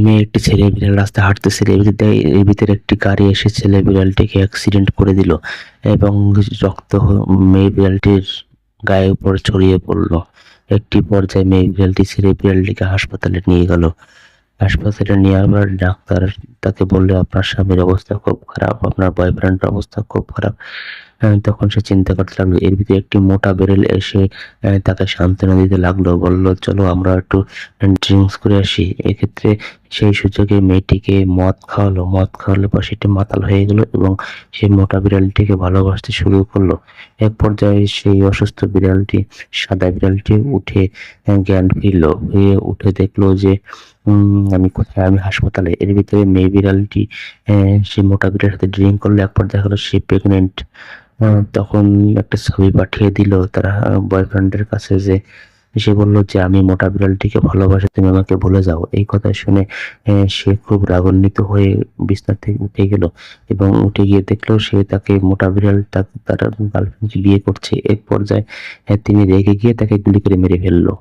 মেয়ে একটি ছেলে বিড়াল রাস্তায় হাঁটতেছিল, এর ভিতরে একটি গাড়ি এসে ছেলে বিড়ালটিকে অ্যাক্সিডেন্ট করে দিল এবং রক্ত মেয়ে বিড়ালটির গায়ের উপর ছড়িয়ে পড়ল। একটি পর্যায়ে মেয়ে বিড়ালটি ছেলে বিড়ালটিকে হাসপাতালে নিয়ে গেল। হাসপাতালে নিয়ে আবার ডাক্তার তাকে বলল, আপনার স্বামীর অবস্থা খুব খারাপ, আপনার বয়ফ্রেন্ডের অবস্থা খুব খারাপ। তখন সে চিন্তা করতে লাগলো। এর ভিতরে একটি মোটা বিড়াল এসে তাকে সান্ত্বনা দিতে লাগলো, বলল, চলো আমরা একটু ড্রিঙ্কস করে আসি। এক্ষেত্রে সেই সুযোগে মেয়েটিকে মদ খাওয়ালো। মদ খাওয়ালে পর সেটি মাতাল হয়ে গেল এবং সেই মোটা বিড়ালটিকে ভালোবাসতে শুরু করলো। এক পর্যায়ে সেই অসুস্থ বিড়ালটি, সাদা বিড়ালটি উঠে জ্ঞান ফিরল। হয়ে উঠে দেখলো যে আমি কোথায়, আমি হাসপাতালে। এর ভিতরে মেয়ে বিড়ালটি সে মোটা বিড়ালের সাথে ড্রিঙ্ক করলো। এক পর্যায়ে হলো সে প্রেগনেন্ট। তখন একটা ছবি পাঠিয়ে দিল তার বয়ফ্রেন্ডের কাছে, যে সে বলল যে আমি মোটা বিড়ালটিকে ভালোবাসি, তুমি আমাকে ভুলে যাও। এই কথা শুনে সে খুব রাগান্বিত হয়ে বিছানা থেকে উঠে গেল এবং উঠে গিয়ে দেখলো সে তাকে মোটা বিড়াল তার গার্লফ্রেন্ডকে বিয়ে করছে। এক পর্যায়ে তিনি রেগে গিয়ে তাকে গুলি করে মেরে ফেললো।